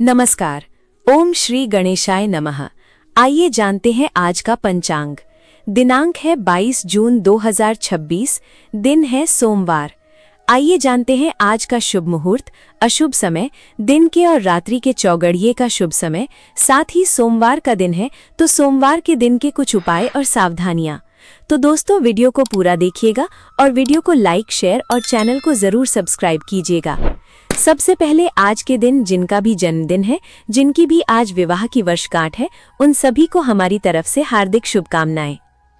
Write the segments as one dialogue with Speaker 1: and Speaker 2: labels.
Speaker 1: नमस्कार। ओम श्री गणेशाय नमः। आइए जानते हैं आज का पंचांग। दिनांक है 22 जून 2026, दिन है सोमवार। आइए जानते हैं आज का शुभ मुहूर्त, अशुभ समय, दिन के और रात्रि के चौगड़िए का शुभ समय, साथ ही सोमवार का दिन है तो सोमवार के दिन के कुछ उपाय और सावधानियां। तो दोस्तों, वीडियो को पूरा देखिएगा और वीडियो को लाइक, शेयर और चैनल को जरूर सब्सक्राइब कीजिएगा। सबसे पहले आज के दिन जिनका भी जन्मदिन है, जिनकी भी आज विवाह की वर्षगांठ है, उन सभी को हमारी तरफ से हार्दिक शुभकामनाएं।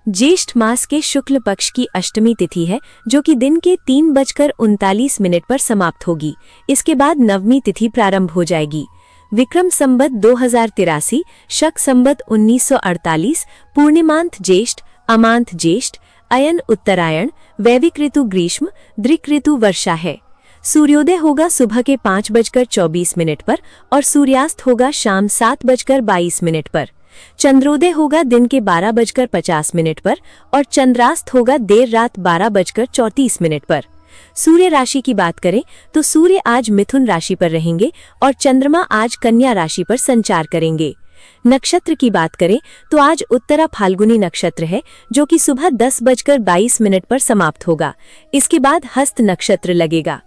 Speaker 1: ज्येष्ठ मास के शुक्ल पक्ष की अष्टमी तिथि है, जो कि दिन के 3:39 पर समाप्त होगी। इसके बाद नवमी तिथि प्रारंभ हो जाएगी। विक्रम संवत 2083, शक संवत 1948, पूर्णिमांत ज्येष्ठ, अमांत ज्येष्ठ, अयन उत्तरायण, वैविक ऋतु ग्रीष्म, दृक ऋतु वर्षा है। सूर्योदय होगा सुबह के 5:24 पर और सूर्यास्त होगा शाम 7:22 पर। चंद्रोदय होगा दिन के 12:50 पर और चंद्रास्त होगा देर रात 12:34 पर। सूर्य राशि की बात करें तो सूर्य आज मिथुन राशि पर रहेंगे और चंद्रमा आज कन्या राशि पर संचार करेंगे। नक्षत्र की बात करें तो आज उत्तरा फाल्गुनी नक्षत्र है, जो कि सुबह 10:22 पर समाप्त होगा। इसके बाद हस्त नक्षत्र लगेगा।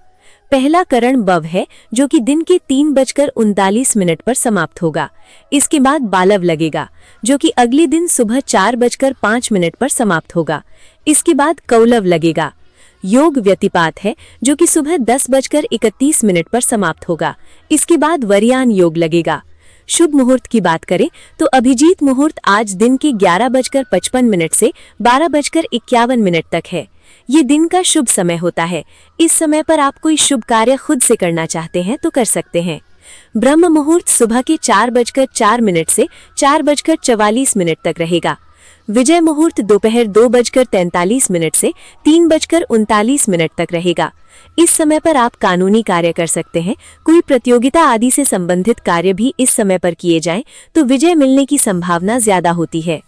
Speaker 1: पहला करण बव है, जो कि दिन के 3:39 पर समाप्त होगा। इसके बाद बालव लगेगा, जो कि अगले दिन सुबह 4:05 पर समाप्त होगा। इसके बाद कौलव लगेगा। योग व्यतिपात है, जो कि सुबह 10:31 पर समाप्त होगा। इसके बाद वरियान योग लगेगा। शुभ मुहूर्त की बात करें तो अभिजीत मुहूर्त आज दिन के 11:55 से 12:51 तक है। ये दिन का शुभ समय होता है। इस समय पर आप कोई शुभ कार्य खुद से करना चाहते हैं तो कर सकते हैं। ब्रह्म मुहूर्त सुबह के 4:04 से 4:44 तक रहेगा। विजय मुहूर्त दोपहर 2:43 से 3:39 तक रहेगा। इस समय पर आप कानूनी कार्य कर सकते हैं। कोई प्रतियोगिता आदि से संबंधित कार्य भी इस समय पर किए जाएं तो विजय मिलने की संभावना ज्यादा होती है।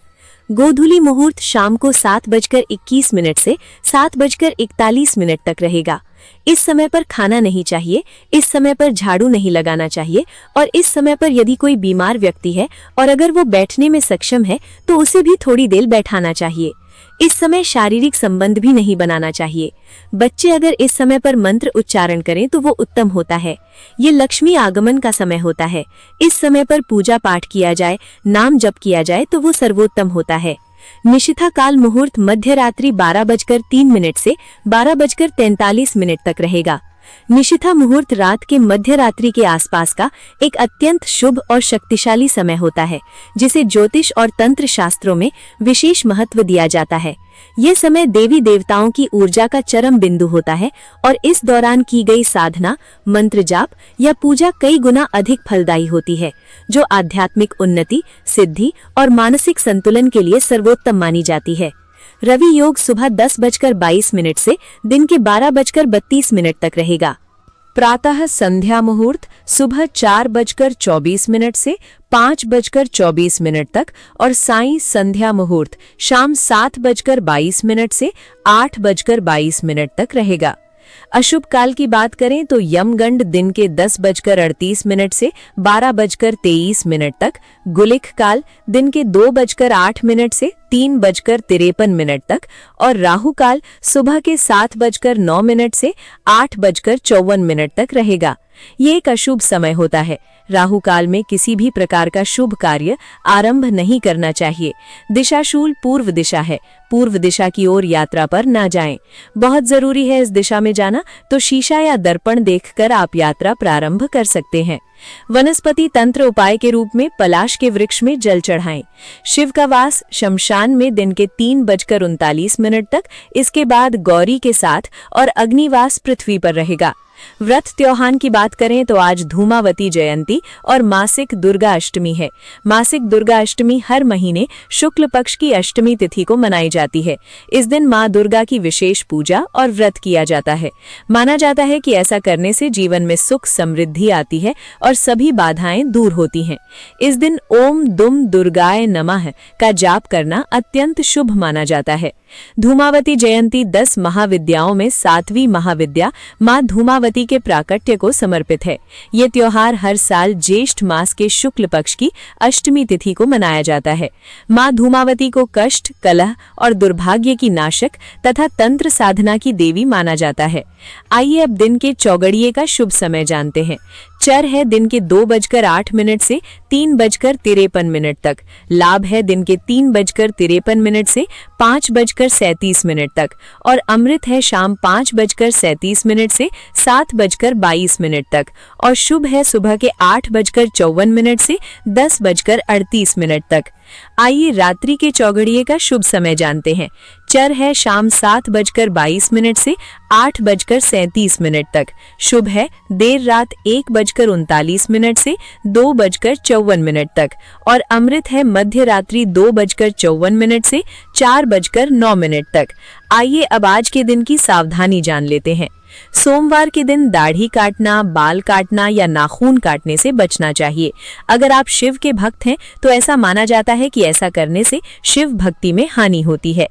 Speaker 1: गोधूली मुहूर्त शाम को 7:21 से 7:41 तक रहेगा। इस समय पर खाना नहीं चाहिए, इस समय पर झाड़ू नहीं लगाना चाहिए और इस समय पर यदि कोई बीमार व्यक्ति है और अगर वो बैठने में सक्षम है तो उसे भी थोड़ी देर बैठाना चाहिए। इस समय शारीरिक संबंध भी नहीं बनाना चाहिए। बच्चे अगर इस समय पर मंत्र उच्चारण करें तो वो उत्तम होता है। ये लक्ष्मी आगमन का समय होता है। इस समय पर पूजा पाठ किया जाए, नाम जप किया जाए तो वो सर्वोत्तम होता है। निशिथा काल मुहूर्त मध्य रात्रि 12:03 से 12:43 तक रहेगा। निशिथा मुहूर्त रात के मध्य रात्रि के आसपास का एक अत्यंत शुभ और शक्तिशाली समय होता है, जिसे ज्योतिष और तंत्र शास्त्रों में विशेष महत्व दिया जाता है। यह समय देवी देवताओं की ऊर्जा का चरम बिंदु होता है और इस दौरान की गई साधना, मंत्र जाप या पूजा कई गुना अधिक फलदायी होती है, जो आध्यात्मिक उन्नति, सिद्धि और मानसिक संतुलन के लिए सर्वोत्तम मानी जाती है। रवि योग सुबह 10:22 से दिन के 12:32 तक रहेगा। प्रातः संध्या मुहूर्त सुबह 4:24 से 5:24 तक और साईं संध्या मुहूर्त शाम 7:22 से 8:22 तक रहेगा। अशुभ काल की बात करें तो यमगंड दिन के 10:38 से 12:23 तक, गुलिक काल दिन के 2:08 से 3:53 तक और राहु काल सुबह के 7:09 से 8:54 तक रहेगा। ये एक अशुभ समय होता है। राहु काल में किसी भी प्रकार का शुभ कार्य आरंभ नहीं करना चाहिए। दिशाशूल पूर्व दिशा है। पूर्व दिशा की ओर यात्रा पर ना जाएं। बहुत जरूरी है इस दिशा में जाना, तो शीशा या दर्पण देखकर आप यात्रा प्रारंभ कर सकते हैं। वनस्पति तंत्र उपाय के रूप में पलाश के वृक्ष में जल चढ़ाएं। शिव का वास शमशान में दिन के 3:39 तक, इसके बाद गौरी के साथ और अग्निवास पृथ्वी पर रहेगा। व्रत त्योहार की बात करें तो आज धूमावती जयंती और मासिक दुर्गा अष्टमी है। मासिक दुर्गा अष्टमी हर महीने शुक्ल पक्ष की अष्टमी तिथि को मनाई जाती है। इस दिन मां दुर्गा की विशेष पूजा और व्रत किया जाता है। माना जाता है कि ऐसा करने से जीवन में सुख समृद्धि आती है और और सभी बाधाएं दूर होती हैं। इस दिन ओम दुम दुर्गाय नमः का जाप करना अत्यंत शुभ माना जाता है। धूमावती जयंती 10 महाविद्याओं में 7वीं महाविद्या माँ धूमावती के प्राकट्य को समर्पित है। ये त्योहार हर साल ज्येष्ठ मास के शुक्ल पक्ष की अष्टमी तिथि को मनाया जाता है। माँ धूमावती को कष्ट, कलह और दुर्भाग्य की नाशक तथा तंत्र साधना की देवी माना जाता है। आइए अब दिन के चौगड़िए का शुभ समय जानते हैं। चर है दिन के 2:08 से 3:53 तक। लाभ है दिन के 3:53 से 5:37 तक और अमृत है शाम 5:37 से 7:22 तक और शुभ है सुबह के 8:54 से 10:38 तक। आइए रात्रि के चौगड़िए का शुभ समय जानते हैं। चर है शाम 7:22 से 8:37 तक। शुभ है देर रात 1:39 से 2:54 तक और अमृत है मध्य रात्रि 2:54 से 4:09 तक। आइए अब आज के दिन की सावधानी जान लेते हैं। सोमवार के दिन दाढ़ी काटना, बाल काटना या नाखून काटने से बचना चाहिए। अगर आप शिव के भक्त हैं तो ऐसा माना जाता है कि ऐसा करने से शिव भक्ति में हानि होती है।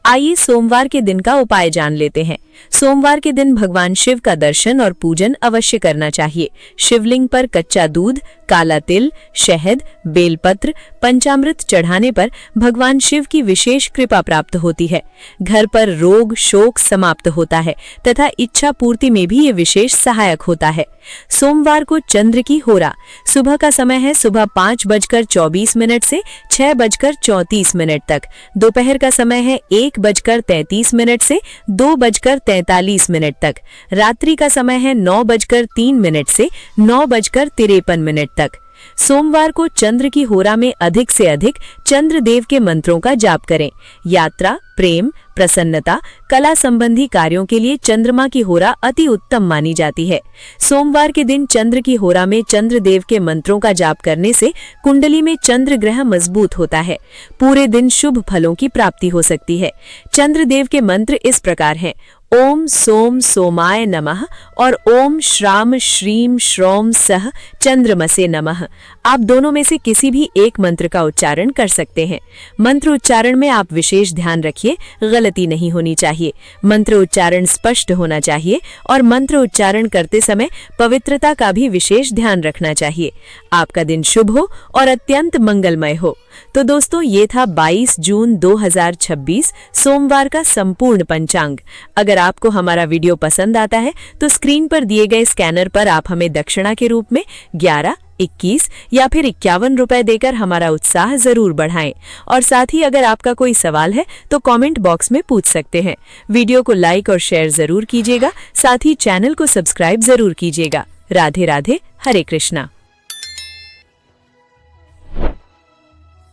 Speaker 1: आइए सोमवार के दिन का उपाय जान लेते हैं। सोमवार के दिन भगवान शिव का दर्शन और पूजन अवश्य करना चाहिए। शिवलिंग पर कच्चा दूध, काला तिल, शहद, बेलपत्र, पंचामृत चढ़ाने पर भगवान शिव की विशेष कृपा प्राप्त होती है। घर पर रोग शोक समाप्त होता है तथा इच्छा पूर्ति में भी ये विशेष सहायक होता है। सोमवार को चंद्र की होरा सुबह का समय है सुबह 5:24 से 6:34 तक। दोपहर का समय है 1:33 से 2:43 तक। रात्रि का समय है 9:03 से 9:53 तक। सोमवार को चंद्र की होरा में अधिक से अधिक चंद्रदेव के मंत्रों का जाप करें। यात्रा, प्रेम, प्रसन्नता, कला संबंधी कार्यों के लिए चंद्रमा की होरा अति उत्तम मानी जाती है। सोमवार के दिन चंद्र की होरा में चंद्रदेव के मंत्रों का जाप करने से कुंडली में चंद्र ग्रह मजबूत होता है। पूरे दिन शुभ फलों की प्राप्ति हो सकती है। चंद्रदेव के मंत्र इस प्रकार हैं: ओम सोम सोमाय नमः और ओम श्राम श्रीम श्रोम सह चंद्रमसे नमः। आप दोनों में से किसी भी एक मंत्र का उच्चारण कर सकते हैं। मंत्र उच्चारण में आप विशेष ध्यान रखिए, गलती नहीं होनी चाहिए। मंत्र उच्चारण स्पष्ट होना चाहिए और मंत्र उच्चारण करते समय पवित्रता का भी विशेष ध्यान रखना चाहिए। आपका दिन शुभ हो और अत्यंत मंगलमय हो। तो दोस्तों, ये था 22 जून 2026 सोमवार का संपूर्ण पंचांग। अगर आपको हमारा वीडियो पसंद आता है तो स्क्रीन पर दिए गए स्कैनर पर आप हमें दक्षिणा के रूप में 11, 21 या फिर 51 रुपए देकर हमारा उत्साह जरूर बढ़ाएं। और साथ ही अगर आपका कोई सवाल है तो कमेंट बॉक्स में पूछ सकते हैं। वीडियो को लाइक और शेयर जरूर कीजिएगा। साथ ही चैनल को सब्सक्राइब जरूर कीजिएगा। राधे राधे, हरे कृष्णा।